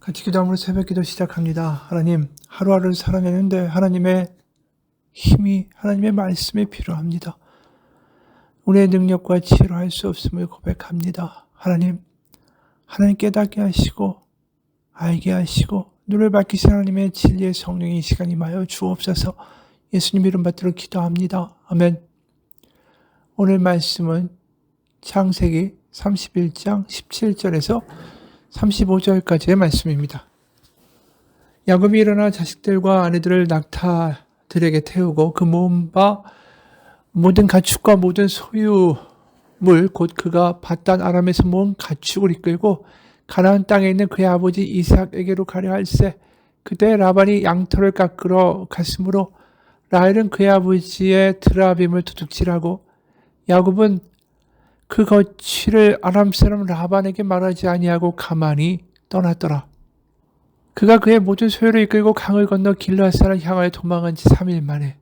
같이 기도함으로 새벽기도 시작합니다. 하나님, 하루하루를 살아내는데 하나님의 힘이, 하나님의 말씀이 필요합니다. 우리의 능력과 지혜로 할 수 없음을 고백합니다. 하나님 깨닫게 하시고 알게 하시고 눈을 밝히신 하나님의 진리의 성령이 이 시간 임하여 주옵소서. 예수님 이름 받들어 기도합니다. 아멘. 오늘 말씀은 창세기 31장 17절에서 35절까지의 말씀입니다. 야곱이 일어나 자식들과 아내들을 낙타들에게 태우고 그 모은 바 모든 가축과 모든 소유물 곧 그가 밧단 아람에서 모은 가축을 이끌고 가나안 땅에 있는 그의 아버지 이삭에게로 가려 할세. 그때 라반이 양털을 깎으러 갔으므로 라헬은 그의 아버지의 드라빔을 도둑질하고 야곱은 그 거취를 아람 사람 라반에게 말하지 아니하고 가만히 떠났더라. 그가 그의 모든 소유를 이끌고 강을 건너 길르앗산을 향하여 도망한 지 3일 만에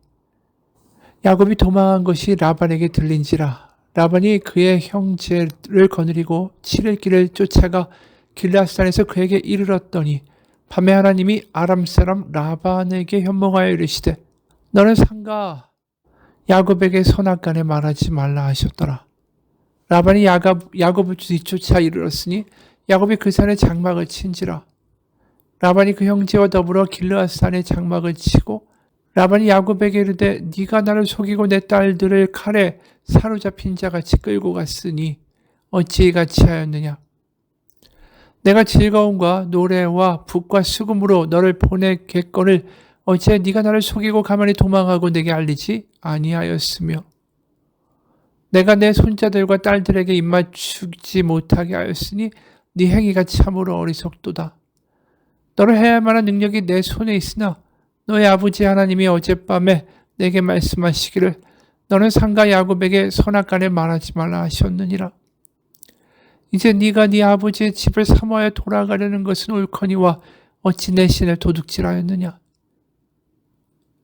야곱이 도망한 것이 라반에게 들린지라. 라반이 그의 형제를 거느리고 7일 길을 쫓아가 길르앗산에서 그에게 이르렀더니 밤에 하나님이 아람 사람 라반에게 현몽하여 이르시되 너는 상가 야곱에게 선악간에 말하지 말라 하셨더라. 라반이 야곱을 뒤쫓아 이르렀으니 야곱이 그 산에 장막을 친지라. 라반이 그 형제와 더불어 길르앗산에 장막을 치고 라반이 야곱에게 이르되 네가 나를 속이고 내 딸들을 칼에 사로잡힌 자같이 끌고 갔으니 어찌 이같이 하였느냐. 내가 즐거움과 노래와 북과 수금으로 너를 보내겠거늘 어찌 네가 나를 속이고 가만히 도망하고 내게 알리지 아니하였으며 내가 내 손자들과 딸들에게 입맞추지 못하게 하였으니 네 행위가 참으로 어리석도다. 너를 해야 할 만한 능력이 내 손에 있으나 너의 아버지 하나님이 어젯밤에 내게 말씀하시기를 너는 상가 야곱에게 선악간에 말하지 말라 하셨느니라. 이제 네가 네 아버지의 집을 사모하여 돌아가려는 것은 옳거니와 어찌 내 신을 도둑질하였느냐.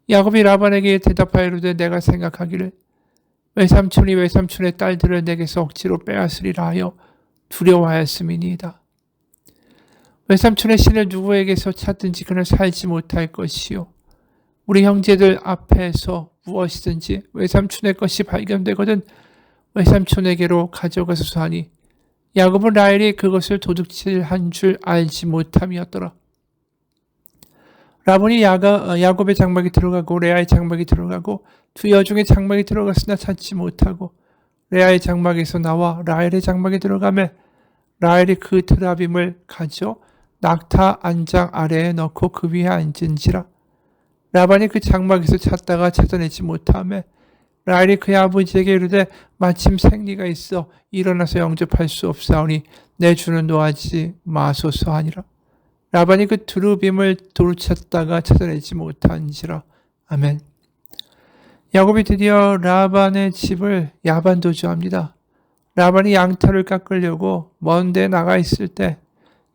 야곱이 라반에게 대답하여 이르되 내가 생각하기를 외삼촌이 외삼촌의 딸들을 내게서 억지로 빼앗으리라 하여 두려워하였음이니이다. 외삼촌의 신을 누구에게서 찾든지 그는 살지 못할 것이요 우리 형제들 앞에서 무엇이든지 외삼촌의 것이 발견되거든 외삼촌에게로 가져가소서 하니 야곱은 라헬이 그것을 도둑질한 줄 알지 못함이었더라. 라반이 야곱의 장막에 들어가고 레아의 장막에 들어가고 두 여종의 장막에 들어갔으나 찾지 못하고 레아의 장막에서 나와 라헬의 장막에 들어가매 라헬이 그 드라빔을 가져 낙타 안장 아래에 넣고 그 위에 앉은지라. 라반이 그 장막에서 찾다가 찾아내지 못하매 라헬이 그의 아버지에게 이르되 마침 생리가 있어 일어나서 영접할 수 없사오니 내 주는 노하지 마소서 하니라. 라반이 그 드루빔을 도루찾다가 찾아내지 못한지라. 아멘. 야곱이 드디어 라반의 집을 야반도주합니다. 라반이 양털을 깎으려고 먼 데 나가 있을 때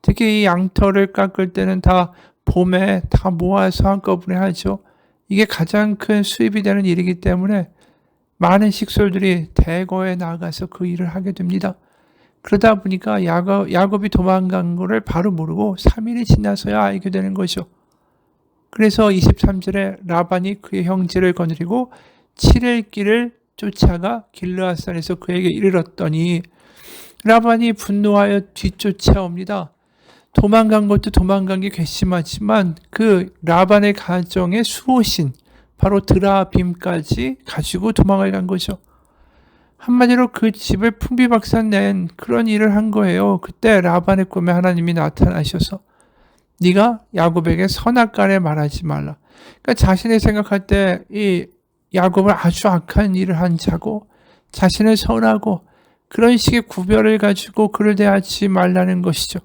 특히 이 양털을 깎을 때는 다 봄에 다 모아서 한꺼번에 하죠. 이게 가장 큰 수입이 되는 일이기 때문에 많은 식솔들이 대거에 나가서 그 일을 하게 됩니다. 그러다 보니까 야곱이 도망간 거를 바로 모르고 3일이 지나서야 알게 되는 거죠. 그래서 23절에 라반이 그의 형제를 거느리고 7일 길을 쫓아가 길르앗산에서 그에게 이르렀더니 라반이 분노하여 뒤쫓아옵니다. 도망간 것도 도망간 게 괘씸하지만 그 라반의 가정의 수호신 바로 드라빔까지 가지고 도망을 간 거죠. 한마디로 그 집을 풍비박산 낸 그런 일을 한 거예요. 그때 라반의 꿈에 하나님이 나타나셔서 네가 야곱에게 선악간에 말하지 말라. 그러니까 자신이 생각할 때 이 야곱은 아주 악한 일을 한 자고 자신을 선하고 그런 식의 구별을 가지고 그를 대하지 말라는 것이죠.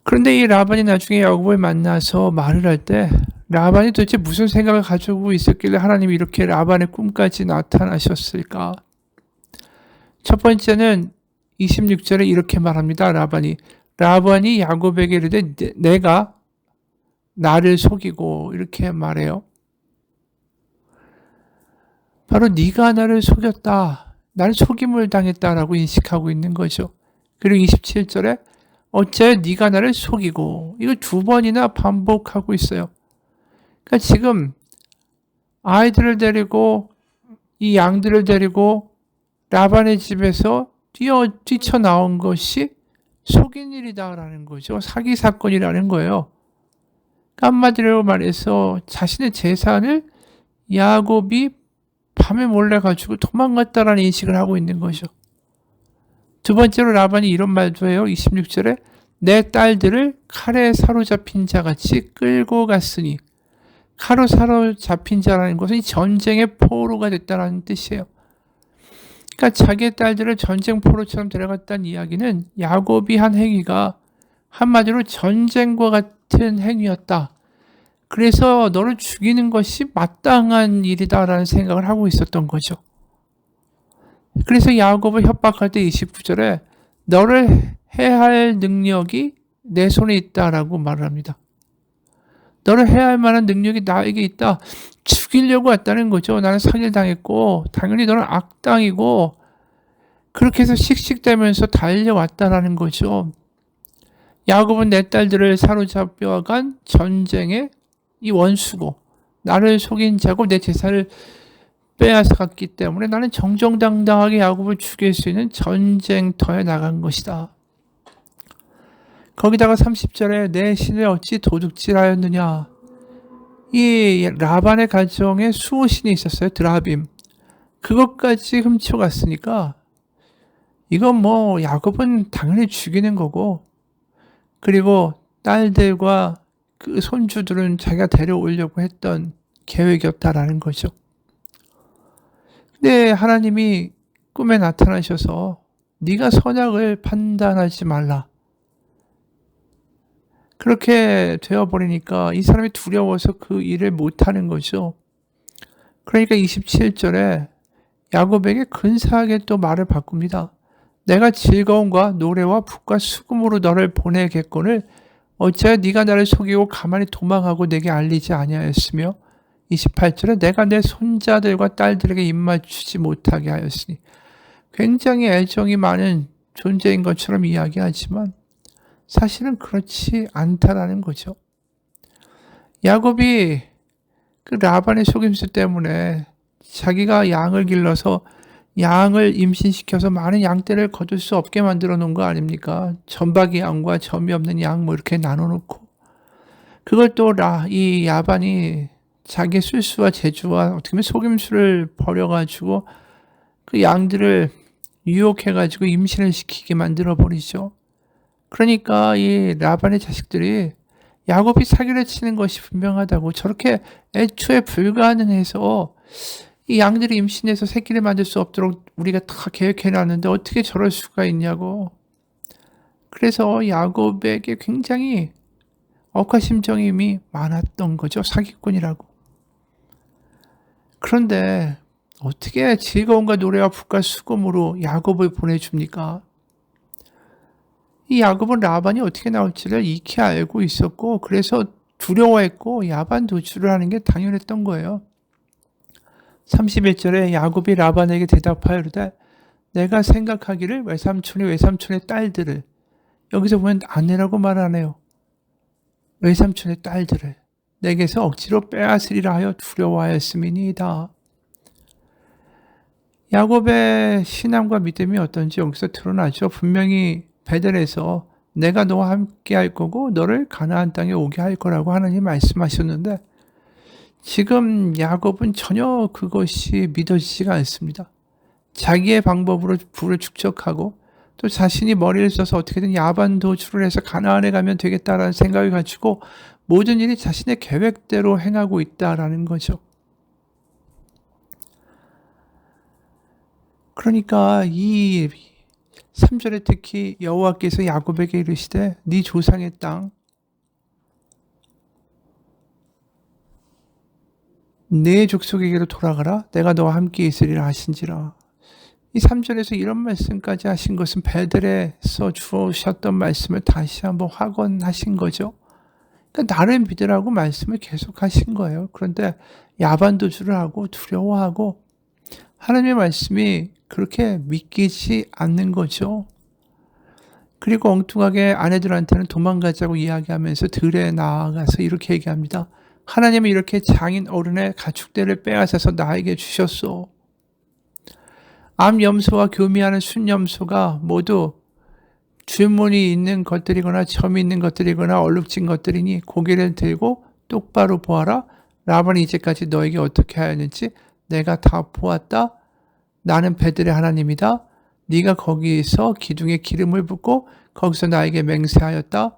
그런데 이 라반이 나중에 야곱을 만나서 말을 할 때 라반이 도대체 무슨 생각을 가지고 있었길래 하나님이 이렇게 라반의 꿈까지 나타나셨을까? 첫 번째는 26절에 이렇게 말합니다. 라반이 야곱에게 이르되 내가 나를 속이고 이렇게 말해요. 바로 네가 나를 속였다. 나는 속임을 당했다라고 인식하고 있는 거죠. 그리고 27절에 어째 네가 나를 속이고, 이거 두 번이나 반복하고 있어요. 그러니까 지금 아이들을 데리고 이 양들을 데리고 라반의 집에서 뛰쳐나온 것이 속인 일이다라는 거죠. 사기 사건이라는 거예요. 한마디로 말해서 자신의 재산을 야곱이 밤에 몰래 가지고 도망갔다라는 인식을 하고 있는 거죠. 두 번째로 라반이 이런 말도 해요. 26절에 내 딸들을 칼에 사로잡힌 자같이 끌고 갔으니, 칼로 사로잡힌 자라는 것은 전쟁의 포로가 됐다는 뜻이에요. 그러니까 자기의 딸들을 전쟁 포로처럼 데려갔다는 이야기는 야곱이 한 행위가 한마디로 전쟁과 같은 행위였다. 그래서 너를 죽이는 것이 마땅한 일이다라는 생각을 하고 있었던 거죠. 그래서 야곱을 협박할 때 29절에 너를 해할 능력이 내 손에 있다라고 말을 합니다. 너를 해할 만한 능력이 나에게 있다. 죽이려고 왔다는 거죠. 나는 사기를 당했고 당연히 너는 악당이고, 그렇게 해서 씩씩대면서 달려왔다라는 거죠. 야곱은 내 딸들을 사로잡혀간 전쟁의 이 원수고, 나를 속인 자고 내 재산을 빼앗아갔기 때문에 나는 정정당당하게 야곱을 죽일 수 있는 전쟁터에 나간 것이다. 거기다가 30절에 내 신을 어찌 도둑질하였느냐. 이 라반의 가정에 수호신이 있었어요. 드라빔. 그것까지 훔쳐갔으니까 이건 뭐 야곱은 당연히 죽이는 거고, 그리고 딸들과 그 손주들은 자기가 데려오려고 했던 계획이었다라는 거죠. 근데 하나님이 꿈에 나타나셔서 네가 선악을 판단하지 말라. 그렇게 되어버리니까 이 사람이 두려워서 그 일을 못하는 거죠. 그러니까 27절에 야곱에게 근사하게 또 말을 바꿉니다. 내가 즐거움과 노래와 북과 수금으로 너를 보내겠거늘 어찌하여 네가 나를 속이고 가만히 도망하고 내게 알리지 아니하였으며, 28절에 내가 내 손자들과 딸들에게 입맞추지 못하게 하였으니. 굉장히 애정이 많은 존재인 것처럼 이야기하지만 사실은 그렇지 않다라는 거죠. 야곱이 그 라반의 속임수 때문에 자기가 양을 길러서 양을 임신시켜서 많은 양떼를 거둘 수 없게 만들어 놓은 거 아닙니까? 점박이 양과 점이 없는 양 뭐 이렇게 나눠 놓고, 그걸 또 이 야반이 자기 술수와 재주와 어떻게 보면 속임수를 벌여가지고 그 양들을 유혹해가지고 임신을 시키게 만들어 버리죠. 그러니까 이 라반의 자식들이 야곱이 사기를 치는 것이 분명하다고, 저렇게 애초에 불가능해서 이 양들이 임신해서 새끼를 만들 수 없도록 우리가 다 계획해놨는데 어떻게 저럴 수가 있냐고. 그래서 야곱에게 굉장히 억하심정임이 많았던 거죠. 사기꾼이라고. 그런데 어떻게 즐거움과 노래와 북과 수금으로 야곱을 보내줍니까? 이 야곱은 라반이 어떻게 나올지를 익히 알고 있었고, 그래서 두려워했고 야반 도주를 하는 게 당연했던 거예요. 31절에 야곱이 라반에게 대답하여 이르되 내가 생각하기를 외삼촌의 딸들을, 여기서 보면 아내라고 말 안 해요. 외삼촌의 딸들을 내게서 억지로 빼앗으리라 하여 두려워하였음이니이다. 야곱의 신앙과 믿음이 어떤지 여기서 드러나죠. 분명히 베델에서 내가 너와 함께 할 거고 너를 가나안 땅에 오게 할 거라고 하나님 말씀하셨는데, 지금 야곱은 전혀 그것이 믿어지지가 않습니다. 자기의 방법으로 부를 축적하고 또 자신이 머리를 써서 어떻게든 야반 도주를 해서 가나안에 가면 되겠다라는 생각을 가지고 모든 일이 자신의 계획대로 행하고 있다라는 거죠. 그러니까 이 3절에 특히 여호와께서 야곱에게 이르시되 네 조상의 땅 내 족속에게로 돌아가라, 내가 너와 함께 있으리라 하신지라. 이 3절에서 이런 말씀까지 하신 것은 베델에서 주셨던 말씀을 다시 한번 확언하신 거죠. 그러니까 나를 믿으라고 말씀을 계속 하신 거예요. 그런데 야반도주를 하고 두려워하고 하나님의 말씀이 그렇게 믿기지 않는 거죠. 그리고 엉뚱하게 아내들한테는 도망가자고 이야기하면서 들에 나아가서 이렇게 얘기합니다. 하나님은 이렇게 장인 어른의 가축대를 빼앗아서 나에게 주셨소. 암염소와 교미하는 순염소가 모두 주문이 있는 것들이거나 점이 있는 것들이거나 얼룩진 것들이니 고개를 들고 똑바로 보아라. 라반이 이제까지 너에게 어떻게 하였는지 내가 다 보았다. 나는 배들의 하나님이다. 네가 거기서 기둥에 기름을 붓고 거기서 나에게 맹세하였다.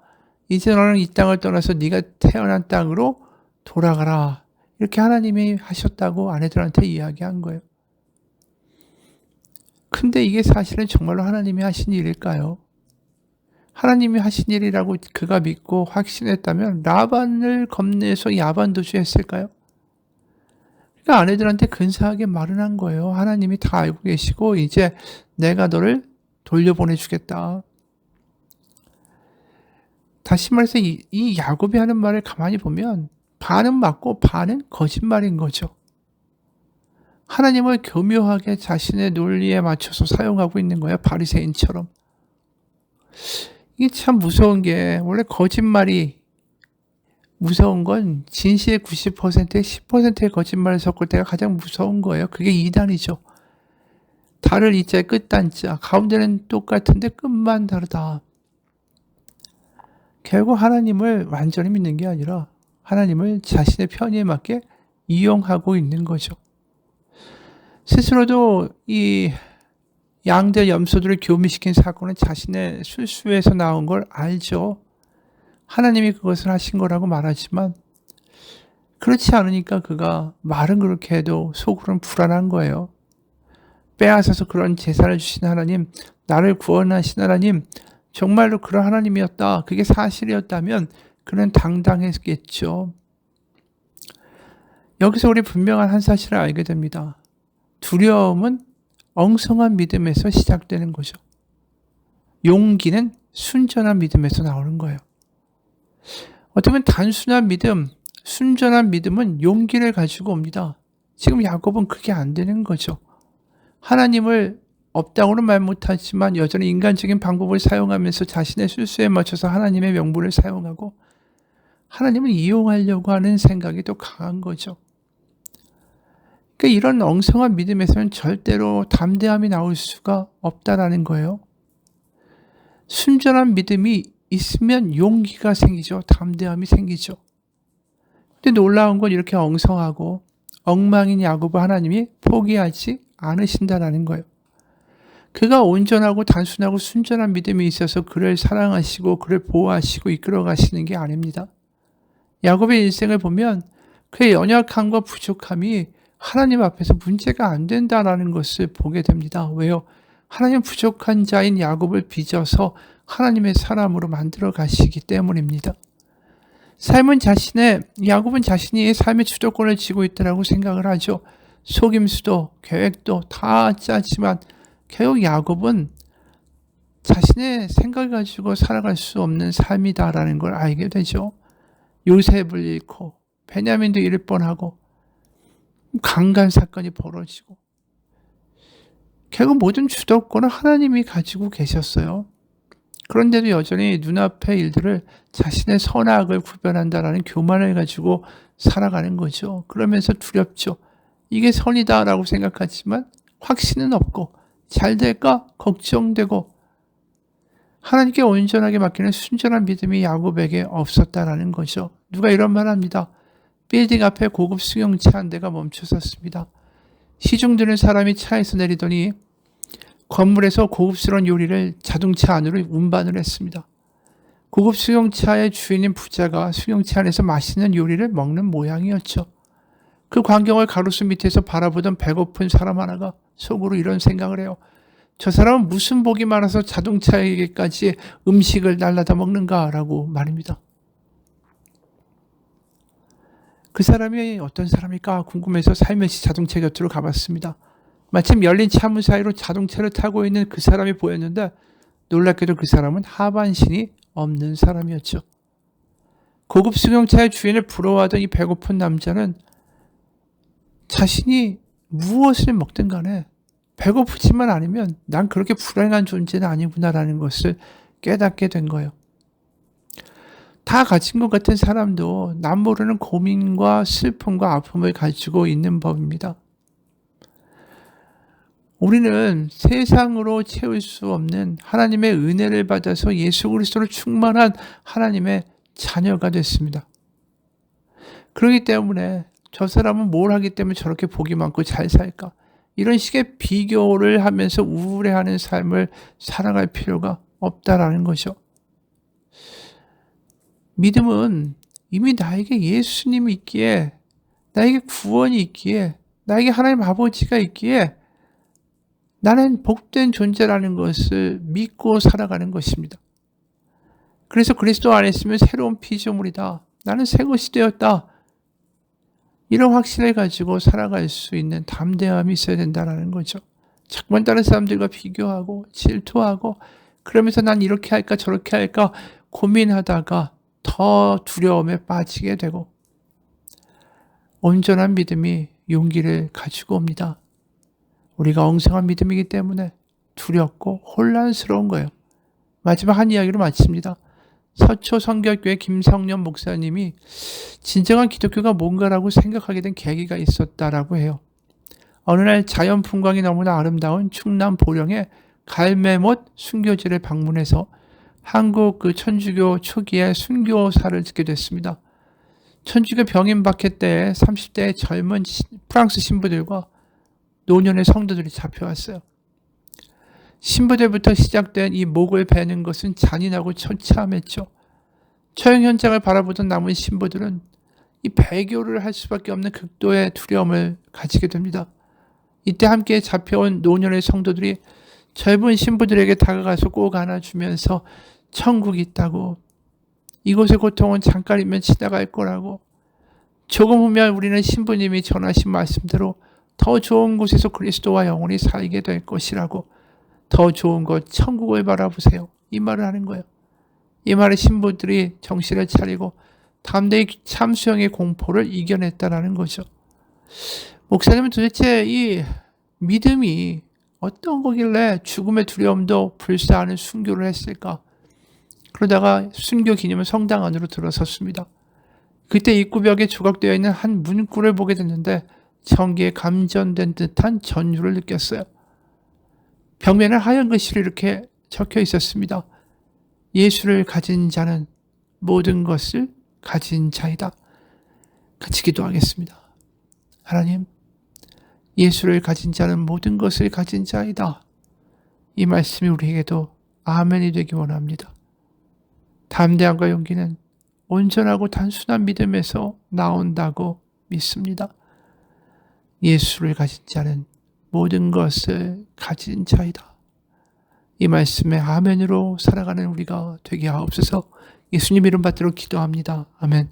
이제 너는 이 땅을 떠나서 네가 태어난 땅으로 돌아가라. 이렇게 하나님이 하셨다고 아내들한테 이야기한 거예요. 근데 이게 사실은 정말로 하나님이 하신 일일까요? 하나님이 하신 일이라고 그가 믿고 확신했다면 라반을 겁내서 야반도주 했을까요? 그러니까 아내들한테 근사하게 말은 한 거예요. 하나님이 다 알고 계시고 이제 내가 너를 돌려보내주겠다. 다시 말해서 이 야곱이 하는 말을 가만히 보면 반은 맞고 반은 거짓말인 거죠. 하나님을 교묘하게 자신의 논리에 맞춰서 사용하고 있는 거예요. 바리새인처럼. 이게 참 무서운 게 원래 거짓말이 무서운 건 진실의 90%에 10%의 거짓말을 섞을 때가 가장 무서운 거예요. 그게 이단이죠. 달을 이자에 끝단자. 가운데는 똑같은데 끝만 다르다. 결국 하나님을 완전히 믿는 게 아니라 하나님을 자신의 편의에 맞게 이용하고 있는 거죠. 스스로도 이 양들 염소들을 교미시킨 사건은 자신의 술수에서 나온 걸 알죠. 하나님이 그것을 하신 거라고 말하지만 그렇지 않으니까 그가 말은 그렇게 해도 속으로는 불안한 거예요. 빼앗아서 그런 재산을 주신 하나님, 나를 구원하신 하나님, 정말로 그런 하나님이었다. 그게 사실이었다면 그는 당당했겠죠. 여기서 우리 분명한 한 사실을 알게 됩니다. 두려움은 엉성한 믿음에서 시작되는 거죠. 용기는 순전한 믿음에서 나오는 거예요. 어떻게 보면 단순한 믿음, 순전한 믿음은 용기를 가지고 옵니다. 지금 야곱은 그게 안 되는 거죠. 하나님을 없다고는 말 못하지만 여전히 인간적인 방법을 사용하면서 자신의 술수에 맞춰서 하나님의 명분을 사용하고 하나님을 이용하려고 하는 생각이 또 강한 거죠. 그러니까 이런 엉성한 믿음에서는 절대로 담대함이 나올 수가 없다라는 거예요. 순전한 믿음이 있으면 용기가 생기죠. 담대함이 생기죠. 근데 놀라운 건 이렇게 엉성하고 엉망인 야곱을 하나님이 포기하지 않으신다라는 거예요. 그가 온전하고 단순하고 순전한 믿음이 있어서 그를 사랑하시고 그를 보호하시고 이끌어 가시는 게 아닙니다. 야곱의 인생을 보면 그의 연약함과 부족함이 하나님 앞에서 문제가 안 된다라는 것을 보게 됩니다. 왜요? 하나님 부족한 자인 야곱을 빚어서 하나님의 사람으로 만들어 가시기 때문입니다. 야곱은 자신이 삶의 주도권을 쥐고 있다고 생각을 하죠. 속임수도 계획도 다 짜지만 결국 야곱은 자신의 생각을 가지고 살아갈 수 없는 삶이다라는 걸 알게 되죠. 요셉을 잃고 베냐민도 잃을 뻔하고 강간 사건이 벌어지고 결국 모든 주도권을 하나님이 가지고 계셨어요. 그런데도 여전히 눈앞의 일들을 자신의 선악을 구별한다라는 교만을 가지고 살아가는 거죠. 그러면서 두렵죠. 이게 선이다라고 생각하지만 확신은 없고 잘 될까 걱정되고 하나님께 온전하게 맡기는 순전한 믿음이 야곱에게 없었다라는 거죠. 누가 이런 말 합니다. 빌딩 앞에 고급 승용차 한 대가 멈춰섰습니다. 시중 드는 사람이 차에서 내리더니 건물에서 고급스러운 요리를 자동차 안으로 운반을 했습니다. 고급 승용차의 주인인 부자가 승용차 안에서 맛있는 요리를 먹는 모양이었죠. 그 광경을 가로수 밑에서 바라보던 배고픈 사람 하나가 속으로 이런 생각을 해요. 저 사람은 무슨 복이 많아서 자동차에게까지 음식을 날라다 먹는가라고 말입니다. 그 사람이 어떤 사람일까 궁금해서 살며시 자동차 곁으로 가봤습니다. 마침 열린 차문 사이로 자동차를 타고 있는 그 사람이 보였는데 놀랍게도 그 사람은 하반신이 없는 사람이었죠. 고급 승용차의 주인을 부러워하던 이 배고픈 남자는 자신이 무엇을 먹든 간에 배고프지만 않으면 난 그렇게 불행한 존재는 아니구나라는 것을 깨닫게 된 거예요. 다 가진 것 같은 사람도 남 모르는 고민과 슬픔과 아픔을 가지고 있는 법입니다. 우리는 세상으로 채울 수 없는 하나님의 은혜를 받아서 예수 그리스도로 충만한 하나님의 자녀가 됐습니다. 그렇기 때문에 저 사람은 뭘 하기 때문에 저렇게 복이 많고 잘 살까? 이런 식의 비교를 하면서 우울해하는 삶을 살아갈 필요가 없다라는 거죠. 믿음은 이미 나에게 예수님이 있기에, 나에게 구원이 있기에, 나에게 하나님 아버지가 있기에 나는 복된 존재라는 것을 믿고 살아가는 것입니다. 그래서 그리스도 안에 있으면 새로운 피조물이다. 나는 새 것이 되었다. 이런 확신을 가지고 살아갈 수 있는 담대함이 있어야 된다는 거죠. 자꾸만 다른 사람들과 비교하고 질투하고 그러면서 난 이렇게 할까 저렇게 할까 고민하다가 더 두려움에 빠지게 되고, 온전한 믿음이 용기를 가지고 옵니다. 우리가 엉성한 믿음이기 때문에 두렵고 혼란스러운 거예요. 마지막 한 이야기로 마칩니다. 서초 성결교회 김성년 목사님이 진정한 기독교가 뭔가라고 생각하게 된 계기가 있었다라고 해요. 어느 날 자연 풍광이 너무나 아름다운 충남 보령의 갈매못 순교지를 방문해서 한국 천주교 초기의 순교사를 듣게 됐습니다. 천주교 병임 박해 때 30대의 젊은 프랑스 신부들과 노년의 성도들이 잡혀왔어요. 신부들부터 시작된 이 목을 베는 것은 잔인하고 처참했죠. 처형 현장을 바라보던 남은 신부들은 이 배교를 할 수밖에 없는 극도의 두려움을 가지게 됩니다. 이때 함께 잡혀온 노년의 성도들이 젊은 신부들에게 다가가서 꼭 안아주면서 천국이 있다고, 이곳의 고통은 잠깐이면 지나갈 거라고, 조금 후면 우리는 신부님이 전하신 말씀대로 더 좋은 곳에서 그리스도와 영원히 살게 될 것이라고, 더 좋은 것 천국을 바라보세요. 이 말을 하는 거예요. 이 말에 신부들이 정신을 차리고 담대히 참수형의 공포를 이겨냈다라는 거죠. 목사님은 도대체 이 믿음이 어떤 거길래 죽음의 두려움도 불사하는 순교를 했을까? 그러다가 순교 기념을 성당 안으로 들어섰습니다. 그때 입구벽에 조각되어 있는 한 문구를 보게 됐는데 전기에 감전된 듯한 전율을 느꼈어요. 벽면에 하얀 글씨로 이렇게 적혀 있었습니다. 예수를 가진 자는 모든 것을 가진 자이다. 같이 기도하겠습니다. 하나님, 예수를 가진 자는 모든 것을 가진 자이다. 이 말씀이 우리에게도 아멘이 되기 원합니다. 담대함과 용기는 온전하고 단순한 믿음에서 나온다고 믿습니다. 예수를 가진 자는 모든 것을 가진 자이다. 이 말씀에 아멘으로 살아가는 우리가 되게 하옵소서. 예수님 이름 받들어 기도합니다. 아멘.